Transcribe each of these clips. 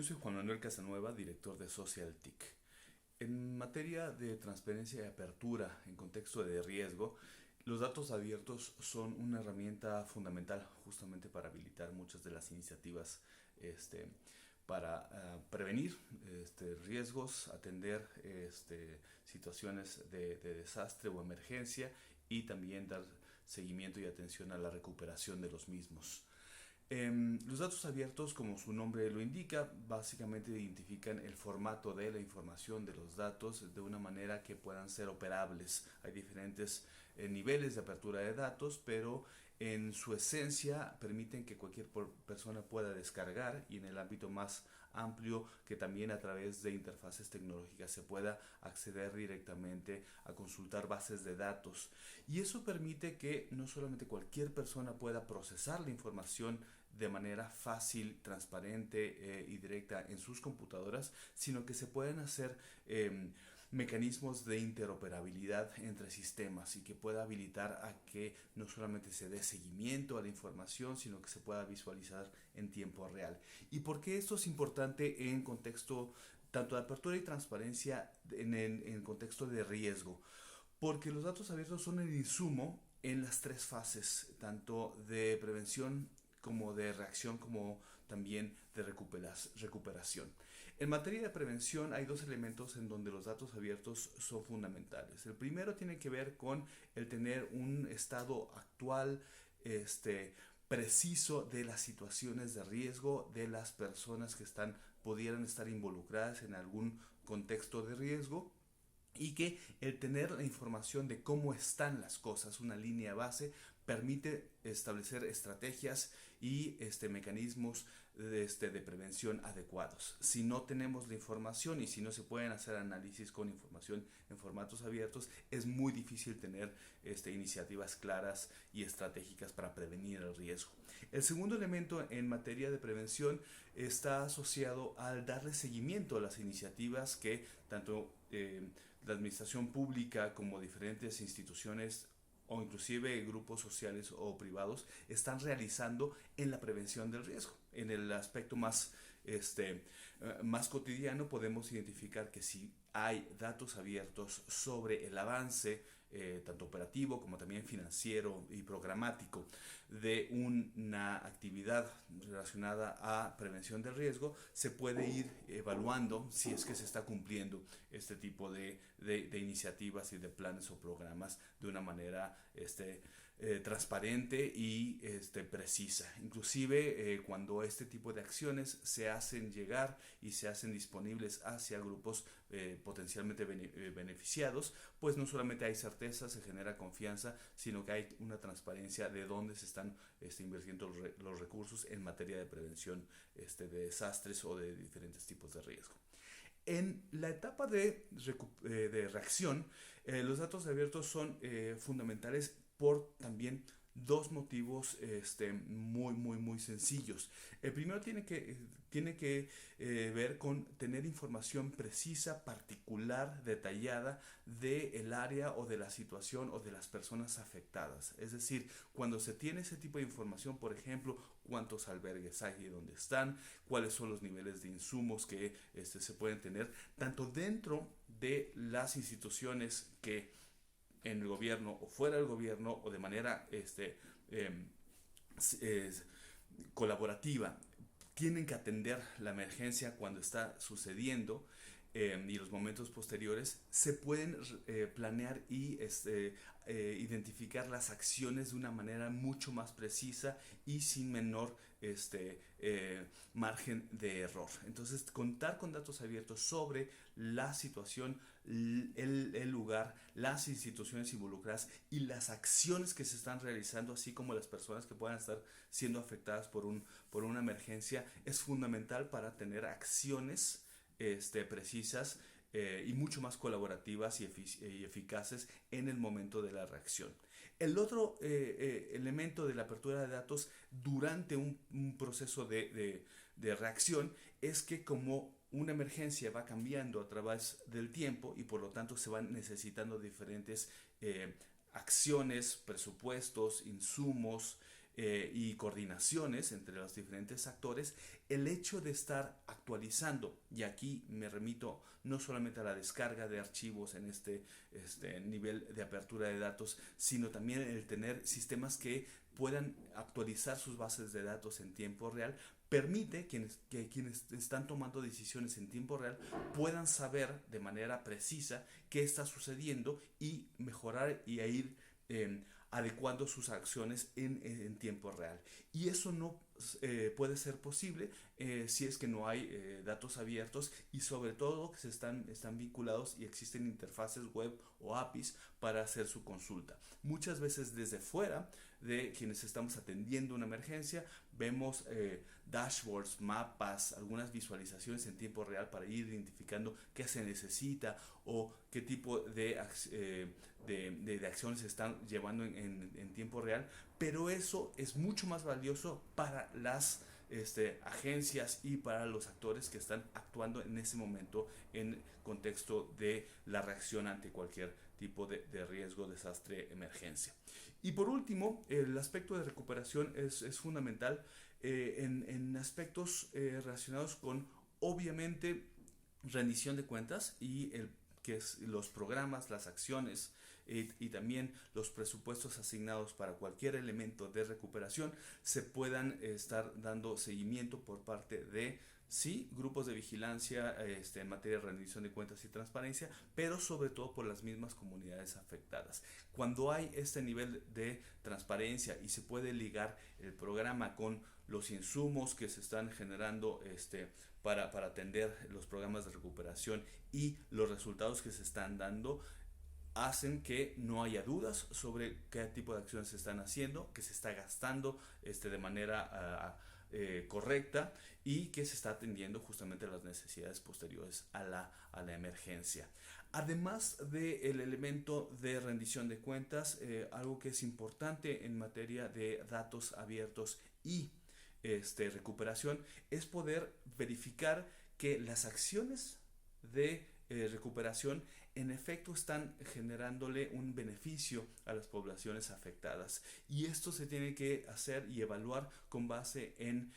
Yo soy Juan Manuel Casanueva, director de SocialTIC. En materia de transparencia y apertura en contexto de riesgo, los datos abiertos son una herramienta fundamental justamente para habilitar muchas de las iniciativas para prevenir riesgos, atender situaciones de desastre o emergencia y también dar seguimiento y atención a la recuperación de los mismos. Los datos abiertos, como su nombre lo indica, básicamente identifican el formato de la información de los datos de una manera que puedan ser operables. Hay diferentes niveles de apertura de datos, pero en su esencia permiten que cualquier persona pueda descargar, y en el ámbito más amplio, que también a través de interfaces tecnológicas se pueda acceder directamente a consultar bases de datos. Y eso permite que no solamente cualquier persona pueda procesar la información de manera fácil, transparente y directa en sus computadoras, sino que se pueden hacer mecanismos de interoperabilidad entre sistemas y que pueda habilitar a que no solamente se dé seguimiento a la información, sino que se pueda visualizar en tiempo real. ¿Y por qué esto es importante en contexto tanto de apertura y transparencia en contexto de riesgo? Porque los datos abiertos son el insumo en las tres fases, tanto de prevención como de reacción, como también de recuperación. En materia de prevención hay dos elementos en donde los datos abiertos son fundamentales. El primero tiene que ver con el tener un estado actual, preciso de las situaciones de riesgo de las personas que pudieran estar involucradas en algún contexto de riesgo, y que el tener la información de cómo están las cosas, una línea base, permite establecer estrategias y mecanismos de prevención adecuados. Si no tenemos la información y si no se pueden hacer análisis con información en formatos abiertos, es muy difícil tener iniciativas claras y estratégicas para prevenir el riesgo. El segundo elemento en materia de prevención está asociado al darle seguimiento a las iniciativas que tanto la administración pública como diferentes instituciones o inclusive grupos sociales o privados están realizando en la prevención del riesgo. En el aspecto más cotidiano podemos identificar que si hay datos abiertos sobre el avance tanto operativo como también financiero y programático de una actividad relacionada a prevención del riesgo, se puede ir evaluando si es que se está cumpliendo este tipo de iniciativas y de planes o programas de una manera transparente y precisa. Inclusive cuando este tipo de acciones se hacen llegar y se hacen disponibles hacia grupos potencialmente beneficiados, pues no solamente hay certeza, se genera confianza, sino que hay una transparencia de dónde se están invirtiendo los recursos en materia de prevención de desastres o de diferentes tipos de riesgo. En la etapa de reacción, los datos abiertos son fundamentales por también dos motivos muy sencillos. El primero tiene que ver con tener información precisa, particular, detallada del área o de la situación o de las personas afectadas. Es decir, cuando se tiene ese tipo de información, por ejemplo, cuántos albergues hay y dónde están, cuáles son los niveles de insumos que se pueden tener, tanto dentro de las instituciones que en el gobierno o fuera del gobierno o de manera eh, colaborativa tienen que atender la emergencia cuando está sucediendo, y los momentos posteriores, se pueden planear y identificar las acciones de una manera mucho más precisa y sin menor margen de error. Entonces, contar con datos abiertos sobre la situación, el lugar, las instituciones involucradas y las acciones que se están realizando, así como las personas que puedan estar siendo afectadas por una emergencia, es fundamental para tener acciones precisas y mucho más colaborativas y eficaces en el momento de la reacción. El otro elemento de la apertura de datos durante un proceso de reacción es que, como una emergencia va cambiando a través del tiempo y por lo tanto se van necesitando diferentes acciones, presupuestos, insumos, y coordinaciones entre los diferentes actores, el hecho de estar actualizando, y aquí me remito no solamente a la descarga de archivos en este nivel de apertura de datos, sino también el tener sistemas que puedan actualizar sus bases de datos en tiempo real, permite que quienes están tomando decisiones en tiempo real puedan saber de manera precisa qué está sucediendo y mejorar y a ir adecuando sus acciones en tiempo real. Y eso no puede ser posible si es que no hay datos abiertos y sobre todo que están vinculados y existen interfaces web o APIs para hacer su consulta. Muchas veces desde fuera de quienes estamos atendiendo una emergencia vemos dashboards, mapas, algunas visualizaciones en tiempo real para ir identificando qué se necesita o qué tipo de acciones se están llevando en tiempo real, pero eso es mucho más valioso para las agencias y para los actores que están actuando en ese momento en contexto de la reacción ante cualquier tipo de riesgo, desastre, emergencia. Y por último, el aspecto de recuperación es fundamental en aspectos relacionados con, obviamente, rendición de cuentas y que es los programas, las acciones y también los presupuestos asignados para cualquier elemento de recuperación se puedan estar dando seguimiento por parte de sí, grupos de vigilancia en materia de rendición de cuentas y transparencia, pero sobre todo por las mismas comunidades afectadas. Cuando hay este nivel de transparencia y se puede ligar el programa con los insumos que se están generando para atender los programas de recuperación y los resultados que se están dando, hacen que no haya dudas sobre qué tipo de acciones se están haciendo, que se está gastando de manera correcta y que se está atendiendo justamente a las necesidades posteriores a la emergencia. Además del elemento de rendición de cuentas, algo que es importante en materia de datos abiertos y recuperación es poder verificar que las acciones de recuperación en efecto están generándole un beneficio a las poblaciones afectadas, y esto se tiene que hacer y evaluar con base en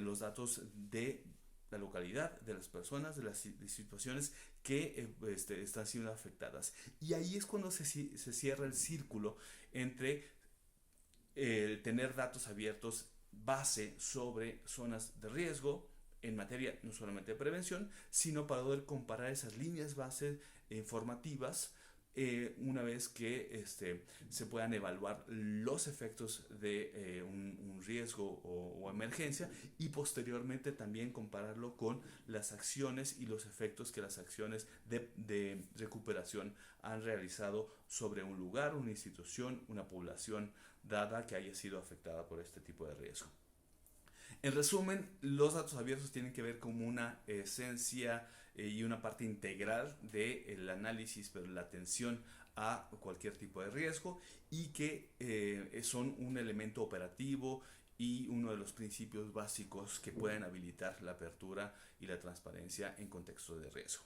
los datos de la localidad, de las personas, de las situaciones que están siendo afectadas, y ahí es cuando se cierra el círculo entre tener datos abiertos base sobre zonas de riesgo en materia no solamente de prevención, sino para poder comparar esas líneas bases informativas una vez que se puedan evaluar los efectos de un riesgo o emergencia, y posteriormente también compararlo con las acciones y los efectos que las acciones de recuperación han realizado sobre un lugar, una institución, una población dada que haya sido afectada por este tipo de riesgo. En resumen, los datos abiertos tienen que ver como una esencia y una parte integral del análisis, pero la atención a cualquier tipo de riesgo, y que son un elemento operativo y uno de los principios básicos que pueden habilitar la apertura y la transparencia en contextos de riesgo.